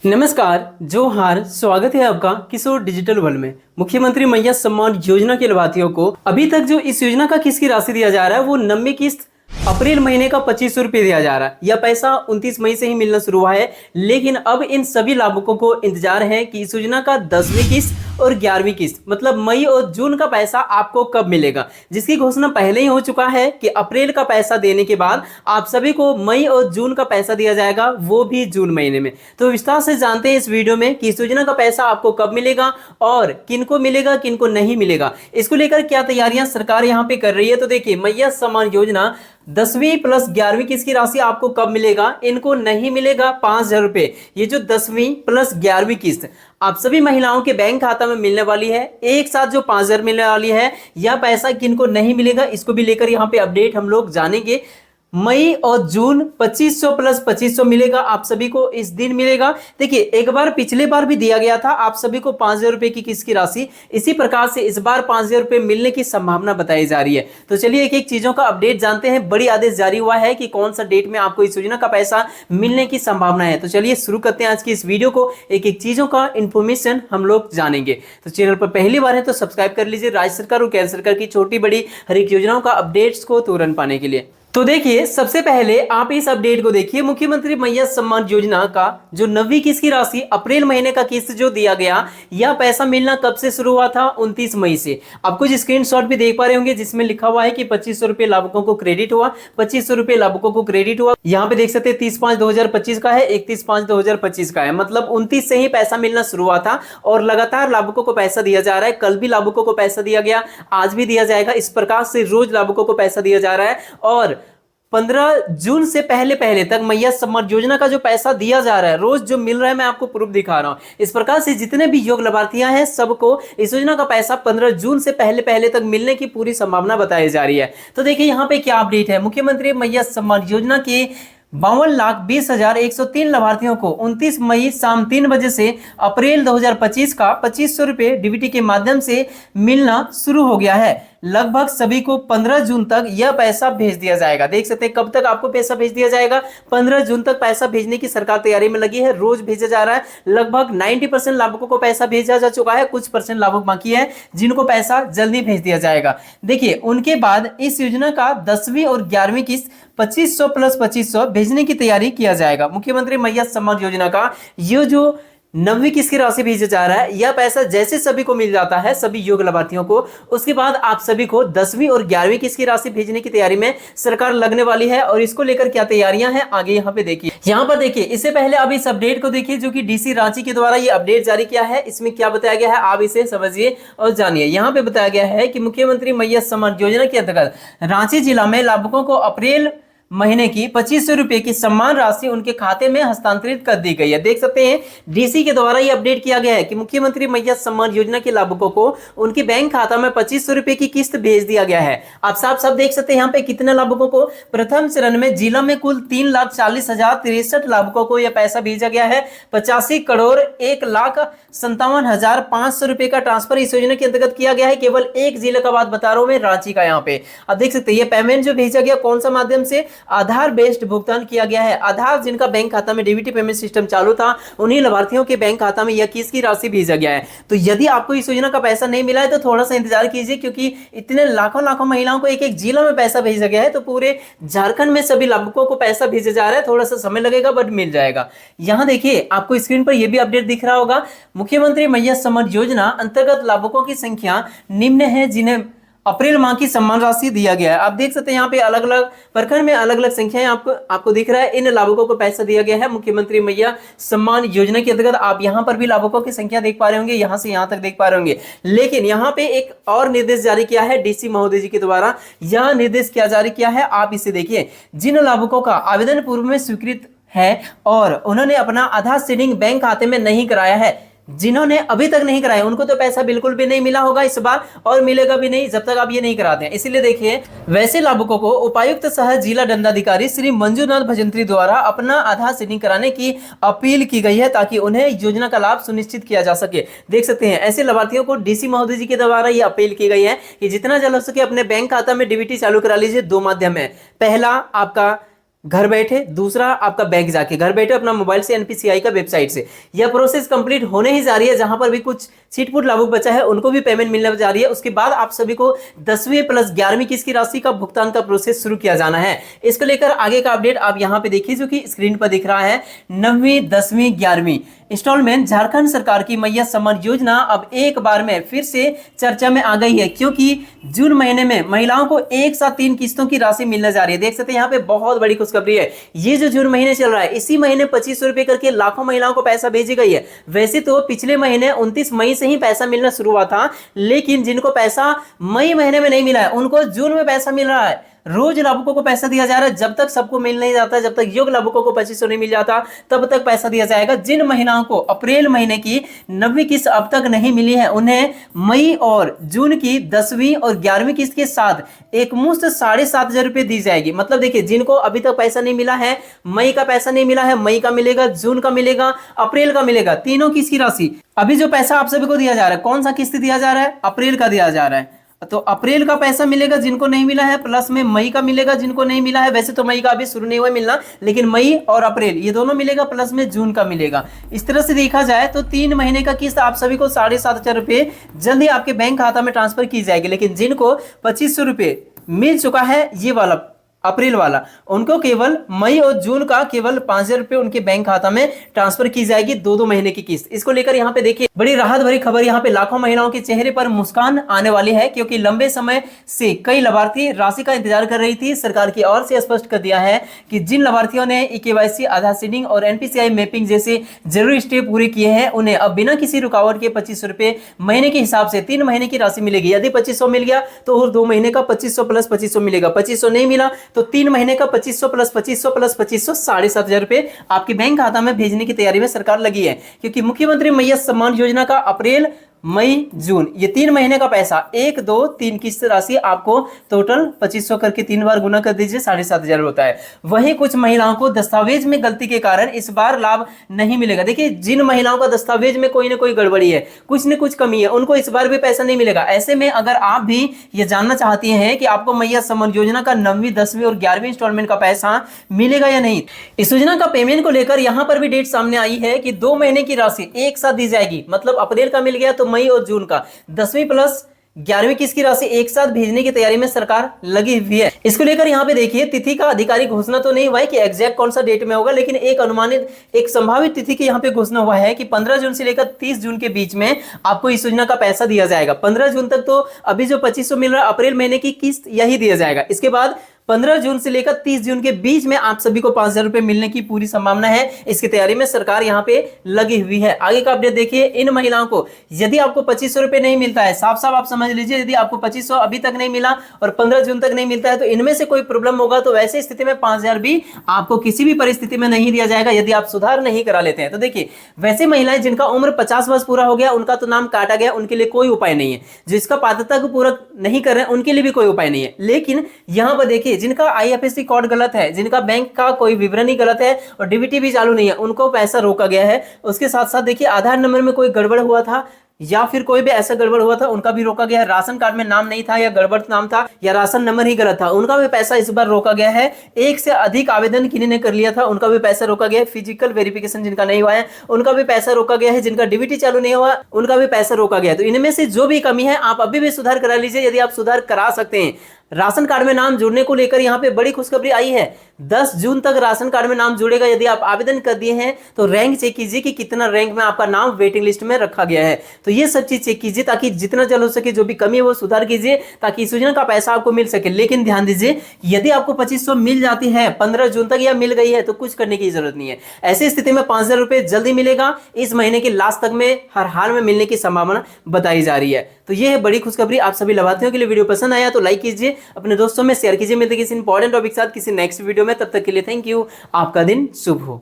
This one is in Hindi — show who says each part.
Speaker 1: नमस्कार, जोहार। स्वागत है आपका किशोर डिजिटल वर्ल्ड में। मुख्यमंत्री मैया सम्मान योजना के लाभार्थियों को अभी तक जो इस योजना का किस्त की राशि दिया जा रहा है वो 90 किस्त अप्रैल महीने का 2500 रुपये दिया जा रहा है। यह पैसा 29 मई से ही मिलना शुरू हुआ है, लेकिन अब इन सभी लाभुकों को इंतजार है कि इस योजना का 10वीं किस्त और 11वीं किस्त मतलब मई और जून का पैसा आपको कब मिलेगा, जिसकी घोषणा पहले ही हो चुका है कि अप्रैल का पैसा देने के बाद आप सभी को मई और जून का पैसा दिया जाएगा, वो भी जून महीने में। तो विस्तार से जानते हैं इस वीडियो में कि इस योजना का पैसा आपको कब मिलेगा और किनको मिलेगा किनको नहीं मिलेगा। इसको लेकर क्या तैयारियां सरकार यहाँ पे कर रही है। तो देखिए, मैया सम्मान योजना 10वीं प्लस 11वीं किस्त की राशि आपको कब मिलेगा। इनको नहीं मिलेगा 5000 रुपए। ये जो 10वीं प्लस 11वीं किस्त आप सभी महिलाओं के बैंक खाता में मिलने वाली है, एक साथ जो 5000 मिलने वाली है, यह पैसा किनको नहीं मिलेगा इसको भी लेकर यहाँ पे अपडेट हम लोग जानेंगे। मई और जून 2500 प्लस 2500 मिलेगा, आप सभी को इस दिन मिलेगा। देखिए, एक बार पिछले बार भी दिया गया था आप सभी को 5000 रुपए की किस्त की राशि, इसी प्रकार से इस बार 5000 रुपए मिलने की संभावना बताई जा रही है। तो चलिए एक एक चीजों का अपडेट जानते हैं। बड़ी आदेश जारी हुआ है कि कौन सा डेट में आपको इस योजना का पैसा मिलने की संभावना है। तो चलिए शुरू करते हैं आज की इस वीडियो को। एक एक चीजों का इंफॉर्मेशन हम लोग जानेंगे। तो चैनल पर पहली बार है तो सब्सक्राइब कर लीजिए राज्य सरकार और केंद्र सरकार की छोटी बड़ी हर एक योजनाओं का अपडेट्स को तुरंत पाने के लिए। तो देखिए, सबसे पहले आप इस अपडेट को देखिए। मुख्यमंत्री मैया सम्मान योजना का जो 9वीं किस्त की राशि अप्रैल महीने का किस्त जो दिया गया, यह पैसा मिलना कब से शुरू हुआ था? 29 मई से। आप कुछ स्क्रीनशॉट भी देख पा रहे होंगे जिसमें लिखा हुआ है कि 2500 रुपए लाभुकों को क्रेडिट हुआ, 2500 रुपए लाभुकों को क्रेडिट हुआ। यहाँ पे देख सकते हैं 30/5/2025 का है, 31/5/2025 का है, मतलब 29 से ही पैसा मिलना शुरू हुआ था और लगातार लाभुकों को पैसा दिया जा रहा है। कल भी लाभुकों को पैसा दिया गया, आज भी दिया जाएगा। इस प्रकार से रोज लाभुकों को पैसा दिया जा रहा है और 15 जून से पहले पहले तक मैया सम्मान योजना का जो पैसा दिया जा रहा है, रोज जो मिल रहा है, मैं आपको प्रूफ दिखा रहा हूं। इस प्रकार से जितने भी योग्य लाभार्थियां हैं सबको इस योजना का पैसा 15 जून से पहले पहले तक मिलने की पूरी संभावना बताई जा रही है। तो देखिए यहाँ पे क्या अपडेट है। मुख्यमंत्री मैया सम्मान योजना के 52,20,103 लाभार्थियों को 29 मई शाम 3 बजे से अप्रैल 2025 का 2500 रुपए डीबीटी के माध्यम से मिलना शुरू हो गया है। लगभग सभी को 15 जून तक यह पैसा भेज दिया जाएगा। देख सकते हैं कब तक आपको पैसा भेज दिया जाएगा। 15 जून तक पैसा भेजने की सरकार तैयारी में लगी है। रोज भेजा जा रहा है। लगभग 90% लाभुकों को पैसा भेजा जा चुका है, कुछ परसेंट लाभुक बाकी है जिनको पैसा जल्दी भेज दिया जाएगा। देखिए, उनके बाद इस योजना का 10वीं और 11वीं किस्त 2500 प्लस 2500 भेजने की तैयारी किया जाएगा। मुख्यमंत्री मैया सम्मान योजना का ये जो 9वीं किस्त की राशि भेजा जा रहा है, यह पैसा जैसे सभी को मिल जाता है, सभी योग्य लाभार्थियों को, उसके बाद आप सभी को 10वीं और 11वीं किस्त की राशि भेजने की तैयारी में सरकार लगने वाली है। और इसको लेकर क्या तैयारियां हैं आगे यहाँ पे देखिए। यहाँ पर देखिए, इससे पहले आप इस अपडेट को देखिए जो कि डीसी रांची के द्वारा ये अपडेट जारी किया है। इसमें क्या बताया गया है आप इसे समझिए और जानिए। यहाँ पे बताया गया है कि मुख्यमंत्री मैया सम्मान योजना के अंतर्गत रांची जिला में लाभुकों को अप्रैल महीने की 2500 रुपए की सम्मान राशि उनके खाते में हस्तांतरित कर दी गई है। देख सकते हैं डीसी के द्वारा यह अपडेट किया गया है कि मुख्यमंत्री मैया सम्मान योजना के लाभुकों को उनके बैंक खाता में 2500 रुपए की किस्त भेज दिया गया है। आप साफ देख सकते हैं यहाँ पे कितने लाभुकों को। प्रथम चरण में जिला में कुल 3,40,063 लाभुकों को यह पैसा भेजा गया है। 85 करोड़ 1,57,500 रुपए का ट्रांसफर इस योजना के अंतर्गत किया गया है। केवल एक जिले का बात बता रहा हूं मैं, रांची का। यहाँ पे आप देख सकते हैं ये पेमेंट जो भेजा गया कौन सा माध्यम से, आधार बेस्ड भुगतान किया गया है। आधार जिनका बैंक खाता में डीबीटी पेमेंट सिस्टम चालू था, उन्हीं लाभार्थियों के बैंक खाता में यह किस्त की राशि भेजा गया है। तो यदि आपको इस योजना का पैसा नहीं मिला है तो थोड़ा सा इंतजार कीजिए, क्योंकि इतने लाखों महिलाओं को एक एक जिला में पैसा भेजा गया है। तो पूरे झारखंड में सभी लाभुकों को पैसा भेजा जा रहा है। थोड़ा सा समय लगेगा बट मिल जाएगा। यहां देखिए, आपको स्क्रीन पर यह भी अपडेट दिख रहा होगा। मुख्यमंत्री मैया सम्मान योजना अंतर्गत लाभुकों की संख्या निम्न है जिन्हें अप्रैल माह की सम्मान राशि दिया गया है। आप देख सकते हैं यहाँ पे अलग अलग प्रखंड में अलग अलग संख्याएं आपको दिख रहा है। इन लाभुकों को पैसा दिया गया है मुख्यमंत्री मैया सम्मान योजना के अंतर्गत। आप यहाँ पर भी लाभुकों की संख्या देख पा रहे होंगे, यहाँ से यहाँ तक देख पा रहे होंगे। लेकिन यहाँ पे एक और निर्देश जारी किया है डीसी महोदय जी के द्वारा। यह निर्देश क्या जारी किया है आप इसे देखिए। जिन लाभुकों का आवेदन पूर्व में स्वीकृत है और उन्होंने अपना आधार सीडिंग बैंक खाते में नहीं कराया है, जिन्होंने अभी तक नहीं कराया उनको तो पैसा बिल्कुल भी नहीं मिला होगा इस बार, और मिलेगा भी नहीं जब तक आप ये नहीं कराते हैं। इसीलिए देखिए, वैसे लाभुकों को उपायुक्त सह जिला दंडाधिकारी श्री मंजूनाथ भजंत्री द्वारा अपना आधार सीडिंग कराने की अपील की गई है ताकि उन्हें योजना का लाभ सुनिश्चित किया जा सके। देख सकते हैं ऐसे लाभार्थियों को डीसी महोदय जी के द्वारा ये अपील की गई है कि जितना जल्द हो सके अपने बैंक खाता में डीबीटी चालू करा लीजिए। दो माध्यम है। पहला आपका घर बैठे, दूसरा आपका बैंक जाके, घर बैठे अपना मोबाइल से एनपीसीआई का वेबसाइट से। यह प्रोसेस कंप्लीट होने ही जा रही है, जहां पर भी कुछ छिटपुट लाभुक बचा है उनको भी पेमेंट मिलने जा रही है। उसके बाद आप सभी को 10वीं प्लस 11वीं किस्त की राशि का भुगतान का प्रोसेस शुरू किया जाना है। इसको लेकर आगे का अपडेट आप यहां पे देखिए, जो कि स्क्रीन पर दिख रहा है। 9वीं 10वीं 11वीं इंस्टॉलमेंट झारखंड सरकार की मैया सम्मान योजना अब एक बार में फिर से चर्चा में आ गई है, क्योंकि जून महीने में महिलाओं को एक साथ 3 किस्तों की राशि मिलने जा रही है। देख सकते हैं यहाँ पे बहुत बड़ी खुशखबरी है। ये जो जून महीने चल रहा है, इसी महीने 2500 रुपए करके लाखों महिलाओं को पैसा भेजी गई है। वैसे तो पिछले महीने 29 मई से ही पैसा मिलना शुरू हुआ था, लेकिन जिनको पैसा मई महीने में नहीं मिला है उनको जून में पैसा मिल रहा है। रोज लाभुकों को पैसा दिया जा रहा है। जब तक सबको मिल नहीं जाता, जब तक योग्य लाभुकों को 2500 नहीं मिल जाता, तब तक पैसा दिया जाएगा। जिन महिलाओं को अप्रैल महीने की 9वीं किस्त अब तक नहीं मिली है, उन्हें मई और जून की 10वीं और 11वीं किस्त के साथ एक मुश्त 7,500 रुपए दी जाएगी। मतलब देखिए, जिनको अभी तक पैसा नहीं मिला है, मई का पैसा नहीं मिला है, मई का मिलेगा, जून का मिलेगा, अप्रैल का मिलेगा, तीनों किस्त की राशि। अभी जो पैसा आप सभी को दिया जा रहा है, कौन सा किस्त दिया जा रहा है? अप्रैल का दिया जा रहा है। तो अप्रैल का पैसा मिलेगा जिनको नहीं मिला है, प्लस में मई का मिलेगा जिनको नहीं मिला है। वैसे तो मई का अभी शुरू नहीं हुआ मिलना, लेकिन मई और अप्रैल ये दोनों मिलेगा, प्लस में जून का मिलेगा। इस तरह से देखा जाए तो 3 महीने का किस्त आप सभी को 7,500 रुपए जल्दी आपके बैंक खाता में ट्रांसफर की जाएगी। लेकिन जिनको 2500 रुपए मिल चुका है, ये वाला अप्रैल वाला, उनको केवल मई और जून का केवल 5,000 रुपए उनके बैंक खाता में ट्रांसफर की जाएगी, 2-2 महीने की किस्त। इसको लेकर यहाँ पे देखिए बड़ी राहत भरी खबर। यहाँ पे लाखों महिलाओं के चेहरे पर मुस्कान आने वाली है, क्योंकि लंबे समय से कई लाभार्थी राशि का इंतजार कर रही थी। सरकार की ओर से स्पष्ट कर दिया है कि जिन लाभार्थियों ने केवाईसी, आधार सीडिंग और एनपीसीआई मैपिंग जैसे जरूरी स्टेप पूरे किए हैं, उन्हें अब बिना किसी रुकावट के 2500 रुपए महीने के हिसाब से 3 महीने की राशि मिलेगी। यदि 2500 मिल गया तो और 2 महीने का 2500 प्लस 2500 मिलेगा। 2500 नहीं मिला तो 3 महीने का 2500 प्लस 2500 प्लस 2500 7,500 रुपए आपके बैंक खाता में भेजने की तैयारी में सरकार लगी है। क्योंकि मुख्यमंत्री मैया सम्मान योजना का अप्रैल, मई, जून ये 3 महीने का पैसा 1, 2, 3 किस्त राशि आपको टोटल 2500 करके 3 बार गुना कर दीजिए, 7,500 होता है। वहीं कुछ महिलाओं को दस्तावेज में गलती के कारण इस बार लाभ नहीं मिलेगा। देखिए, जिन महिलाओं का दस्तावेज में कोई ना कोई गड़बड़ी है, कुछ न कुछ कमी है, उनको इस बार भी पैसा नहीं मिलेगा। ऐसे में अगर आप भी ये जानना चाहती हैं कि आपको मैया सम्मान योजना का 9वीं, 10वीं और 11वीं इंस्टॉलमेंट का पैसा मिलेगा या नहीं, इस योजना का पेमेंट को लेकर यहां पर भी डेट सामने आई है कि 2 महीने की राशि एक साथ दी जाएगी। मतलब अप्रैल का मिल गया तो मई और जून का 10वीं प्लस 11वीं किस्त की राशि एक साथ भेजने की तैयारी में सरकार लगी हुई है। इसको लेकर यहाँ पे देखिए, तिथि का आधिकारिक घोषणा तो नहीं हुआ है कि एग्जैक्ट कौन सा डेट में होगा, लेकिन एक अनुमानित, एक संभावित तिथि की यहाँ पे घोषणा हुआ है कि 15 जून से लेकर 30 जून के बीच में आपको इस योजना का पैसा दिया जाएगा। 15 जून तक तो अभी जो 2500 मिल रहा है अप्रैल महीने की किस्त, यही दिया जाएगा। इसके बाद 15 जून से लेकर 30 जून के बीच में आप सभी को 5,000 रुपए मिलने की पूरी संभावना है। इसकी तैयारी में सरकार यहाँ पे लगी हुई है। आगे का अपडेट देखिए, इन महिलाओं को यदि आपको 2500 रुपए नहीं मिलता है, साफ साफ आप समझ लीजिए, यदि आपको 2500 अभी तक नहीं मिला और 15 जून तक नहीं मिलता है, तो इनमें से कोई प्रॉब्लम होगा, तो वैसे स्थिति में 5,000 भी आपको किसी भी परिस्थिति में नहीं दिया जाएगा यदि आप सुधार नहीं करा लेते हैं। तो देखिए, वैसे महिलाएं जिनका उम्र 50 वर्ष पूरा हो गया, उनका तो नाम काटा गया, उनके लिए कोई उपाय नहीं है। जिसका पात्रता को पूरा नहीं कर रहे हैं, उनके लिए भी कोई उपाय नहीं है। लेकिन यहां पर देखिए, जिनका IFSC कोड गलत है, जिनका बैंक का कोई विवरणी गलत है और डीबीटी भी चालू नहीं है, उनको पैसा रोका गया है। उसके साथ साथ देखिए, आधार नंबर में कोई गड़बड़ हुआ था या फिर कोई भी ऐसा गड़बड़ हुआ था, उनका भी रोका गया है। राशन कार्ड में नाम नहीं था या गड़बड़ नाम था या राशन नंबर ही गलत था, उनका भी पैसा इस बार रोका गया है। एक से अधिक आवेदन किन्हीं ने कर लिया था, उनका भी पैसा रोका गया है। फिजिकल वेरिफिकेशन जिनका नहीं हुआ है, उनका भी पैसा रोका गया है। जिनका डीबीटी चालू नहीं हुआ, उनका भी पैसा रोका गया है। तो इनमें से जो भी कमी है, आप अभी भी सुधार करा लीजिए यदि आप सुधार करा सकते हैं। राशन कार्ड में नाम जुड़ने को लेकर यहाँ पे बड़ी खुशखबरी आई है। 10 जून तक राशन कार्ड में नाम जुड़ेगा। यदि आप आवेदन कर दिए हैं तो रैंक चेक कीजिए कि कितना रैंक में आपका नाम वेटिंग लिस्ट में रखा गया है। तो ये सब चीज चेक कीजिए, ताकि जितना जल्द हो सके जो भी कमी है वो सुधार कीजिए, ताकि इस योजना का पैसा आपको मिल सके। लेकिन ध्यान दीजिए, यदि आपको 2500 मिल जाती है 15 जून तक या मिल गई है, तो कुछ करने की जरूरत नहीं है। ऐसी स्थिति में 5,000 रुपए जल्दी मिलेगा, इस महीने के लास्ट तक में हर हाल में मिलने की संभावना बताई जा रही है। तो ये है बड़ी खुशखबरी आप सभी लाभार्थियों के लिए। वीडियो पसंद आया तो लाइक कीजिए, अपने दोस्तों में शेयर कीजिए। मिलते किसी इंपॉर्टेंट टॉपिक के साथ किसी नेक्स्ट वीडियो में, तब तक के लिए थैंक यू। आपका दिन शुभ हो।